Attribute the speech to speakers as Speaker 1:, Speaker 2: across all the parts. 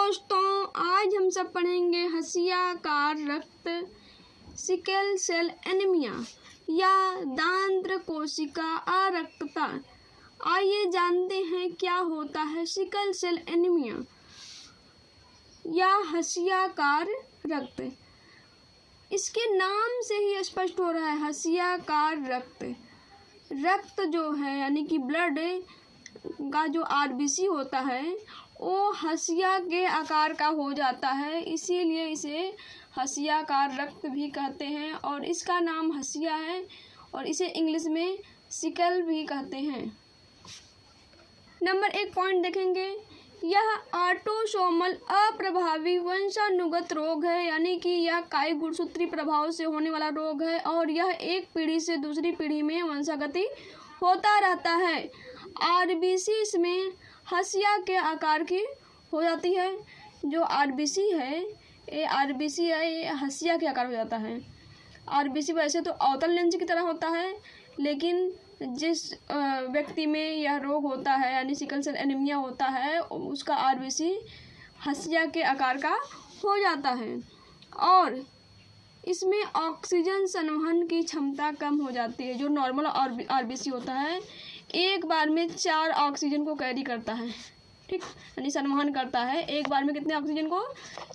Speaker 1: दोस्तों, आज हम सब पढ़ेंगे हशियाकार रक्त सिकल सेल एनीमिया या दांत्र कोशिका अरक्तता। आइए जानते हैं क्या होता है सिकल सेल एनीमिया या हशियाकार रक्त। इसके नाम से ही स्पष्ट हो रहा है, हशियाकार रक्त। रक्त जो है यानी कि ब्लड का जो आरबीसी होता है वो हशिया के आकार का हो जाता है, इसीलिए इसे हशियाकार रक्त भी कहते हैं और इसका नाम हशिया है और इसे इंग्लिश में सिकल भी कहते हैं। नंबर 1 पॉइंट देखेंगे, यह ऑटोसोमल अप्रभावी वंशानुगत रोग है, यानी कि यह काई गुणसूत्री प्रभाव से होने वाला रोग है और यह एक पीढ़ी से दूसरी पीढ़ी में वंशागति होता रहता है। आरबीसी इसमें हशिया के आकार की हो जाती है। जो आरबीसी है ये हशिया के आकार हो जाता है। आरबीसी वैसे तो अवतल लेंस की तरह होता है, लेकिन जिस व्यक्ति में यह रोग होता है यानी सिकल सेल एनीमिया होता है उसका आरबीसी हशिया के आकार का हो जाता है और इसमें ऑक्सीजन संवहन की क्षमता कम हो जाती है। जो नॉर्मल आरबीसी होता है एक बार में 4 ऑक्सीजन को कैरी करता है, ठीक, यानी संवहन करता है एक बार में कितने ऑक्सीजन को,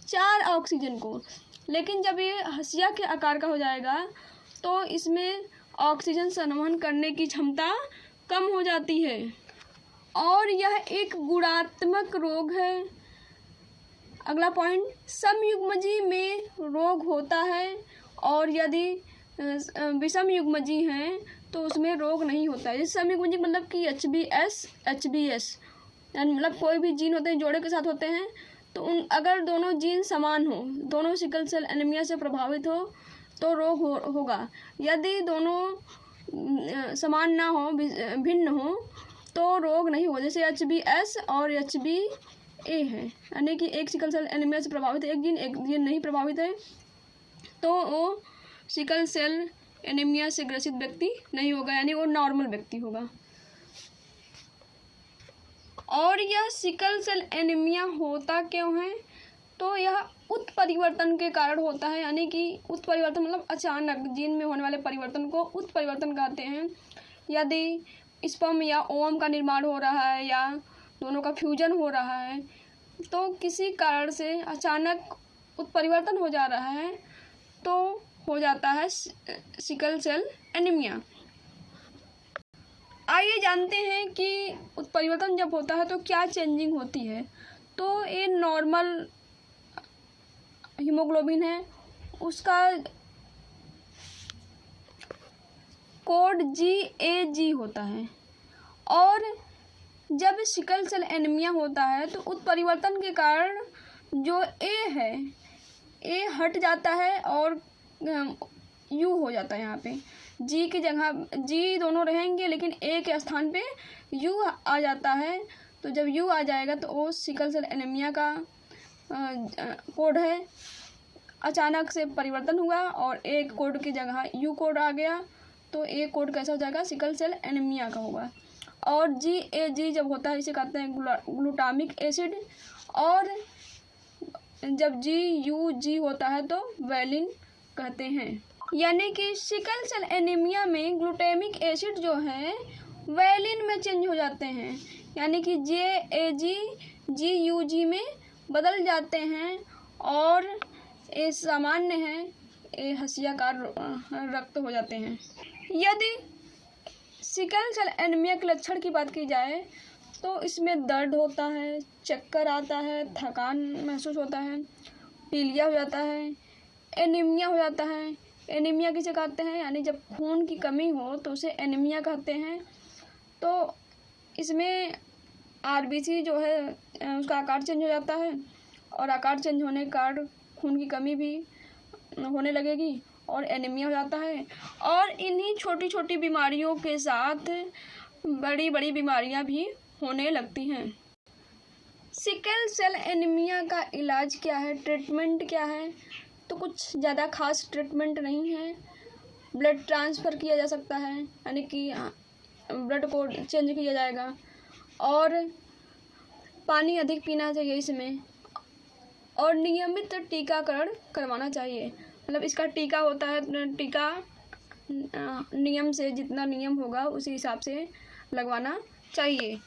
Speaker 1: 4 ऑक्सीजन को। लेकिन जब ये हशिया के आकार का हो जाएगा तो इसमें ऑक्सीजन संवहन करने की क्षमता कम हो जाती है और यह एक गुणात्मक रोग है। अगला पॉइंट, समयुग्मजी में रोग होता है और यदि विषम युग्मजी हैं तो उसमें रोग नहीं होता है। जैसे समयुग्मजी मतलब कि HBS यानी मतलब कोई भी जीन होते हैं जोड़े के साथ होते हैं, तो अगर दोनों जीन समान हो, दोनों सिकल सेल एनीमिया से प्रभावित हो तो रोग होगा। यदि दोनों समान ना हो, भिन्न हो, तो रोग नहीं होगा। जैसे HBS और HBA है, यानी कि एक सिकल सेल एनीमिया से प्रभावित है एक जीन नहीं प्रभावित है, तो वो सिकल सेल एनीमिया से ग्रसित व्यक्ति नहीं होगा, यानी वो नॉर्मल व्यक्ति होगा। और यह सिकल सेल एनीमिया होता क्यों है, तो यह उत्परिवर्तन के कारण होता है, यानी कि उत्परिवर्तन मतलब अचानक जीन में होने वाले परिवर्तन को उत्परिवर्तन कहते हैं। यदि स्पर्म या ओवम का निर्माण हो रहा है या दोनों का फ्यूजन हो रहा है तो किसी कारण से अचानक उत्परिवर्तन हो जा रहा है तो हो जाता है सिकल सेल एनीमिया। आइए जानते हैं कि उत्परिवर्तन जब होता है तो क्या चेंजिंग होती है। तो ये नॉर्मल हीमोग्लोबिन है, उसका कोड GAG होता है और जब सिकल सेल एनीमिया होता है तो उत्परिवर्तन के कारण जो A है A हट जाता है और U हो जाता है। यहाँ पे G की जगह G दोनों रहेंगे लेकिन A के स्थान पे U आ जाता है। तो जब U आ जाएगा तो वो सिकल सेल एनीमिया का कोड है। अचानक से परिवर्तन हुआ और A कोड की जगह U कोड आ गया तो A कोड कैसा हो जाएगा, सिकल सेल एनीमिया का होगा। और GAG जब होता है इसे कहते हैं ग्लूटामिक एसिड और जब GUG होता है तो वैलिन कहते हैं। यानी कि सिकल सेल एनीमिया में ग्लूटामिक एसिड जो है वैलिन में चेंज हो जाते हैं, यानी कि JAG GUG में बदल जाते हैं और ये सामान्य है, ये हशियाकार रक्त हो जाते हैं। यदि सिकल सेल एनीमिया के लक्षण की बात की जाए तो इसमें दर्द होता है, चक्कर आता है, थकान महसूस होता है, पीलिया हो जाता है, एनीमिया हो जाता है। एनीमिया किसे कहते हैं, यानी जब खून की कमी हो तो उसे एनीमिया कहते हैं। तो इसमें आरबीसी जो है उसका आकार चेंज हो जाता है और आकार चेंज होने के कारण खून की कमी भी होने लगेगी और एनीमिया हो जाता है। और इन्हीं छोटी छोटी बीमारियों के साथ बड़ी बड़ी बीमारियां भी होने लगती हैं। सिकल सेल एनीमिया का इलाज क्या है, ट्रीटमेंट क्या है, तो कुछ ज़्यादा खास ट्रीटमेंट नहीं है। ब्लड ट्रांसफ़र किया जा सकता है, यानी कि ब्लड को चेंज किया जाएगा और पानी अधिक पीना चाहिए इसमें और नियमित टीकाकरण करवाना चाहिए। मतलब इसका टीका होता है, टीका नियम से जितना नियम होगा उसी हिसाब से लगवाना चाहिए।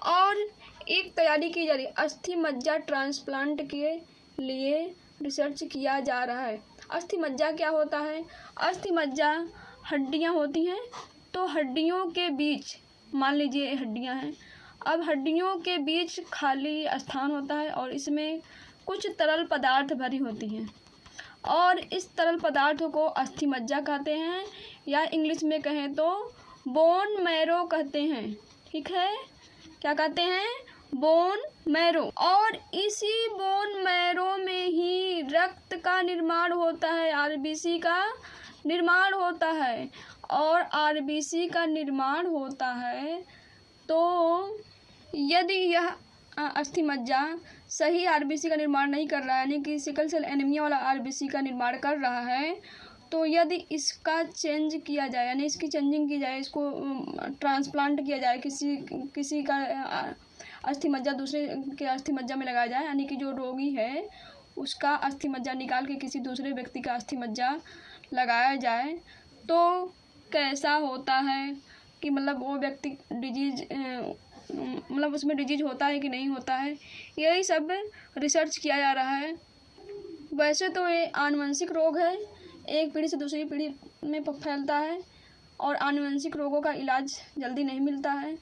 Speaker 1: और एक तैयारी की जा रही है, अस्थि मज्जा ट्रांसप्लांट के लिए रिसर्च किया जा रहा है। अस्थि मज्जा क्या होता है? अस्थि मज्जा हड्डियां होती हैं, तो हड्डियों के बीच, मान लीजिए हड्डियां हैं, अब हड्डियों के बीच खाली स्थान होता है और इसमें कुछ तरल पदार्थ भरी होती हैं और इस तरल पदार्थों को अस्थि मज्जा कहते हैं, या इंग्लिश में कहें तो बोन मैरो कहते हैं। ठीक है, क्या कहते हैं? Bone marrow. और इसी बोन मैरो में ही रक्त का निर्माण होता है, आरबीसी का निर्माण होता है। और आरबीसी का निर्माण होता है तो यदि यह अस्थि मज्जा सही आरबीसी का निर्माण नहीं कर रहा है, यानी कि सिकल सेल एनीमिया वाला आरबीसी का निर्माण कर रहा है, तो यदि इसका चेंज किया जाए, यानी इसकी चेंजिंग की जाए, इसको ट्रांसप्लांट किया जाए, किसी का अस्थि मज्जा दूसरे के अस्थि मज्जा में लगाया जाए, यानी कि जो रोगी है उसका अस्थि मज्जा निकाल के किसी दूसरे व्यक्ति का अस्थि मज्जा लगाया जाए, तो कैसा होता है कि मतलब वो व्यक्ति डिजीज, मतलब उसमें डिजीज होता है कि नहीं होता है, यही सब रिसर्च किया जा रहा है। वैसे तो ये आनुवंशिक रोग है, एक पीढ़ी से दूसरी पीढ़ी में फैलता है और आनुवंशिक रोगों का इलाज जल्दी नहीं मिलता है,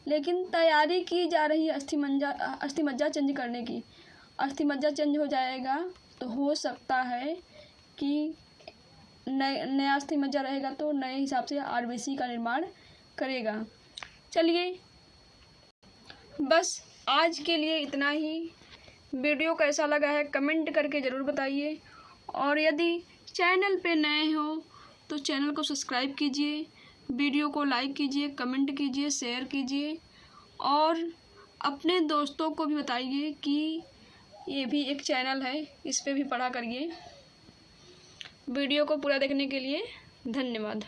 Speaker 1: लेकिन तैयारी की जा रही है अस्थि मज्जा चेंज करने की। अस्थि मज्जा चेंज हो जाएगा तो हो सकता है कि नया अस्थि मज्जा रहेगा तो नए हिसाब से आरबीसी का निर्माण करेगा। चलिए, बस आज के लिए इतना ही। वीडियो कैसा लगा है कमेंट करके ज़रूर बताइए, और यदि चैनल पे नए हो तो चैनल को सब्सक्राइब कीजिए, वीडियो को लाइक कीजिए, कमेंट कीजिए, शेयर कीजिए, और अपने दोस्तों को भी बताइए कि ये भी एक चैनल है, इस पे भी पढ़ा करिए। वीडियो को पूरा देखने के लिए धन्यवाद।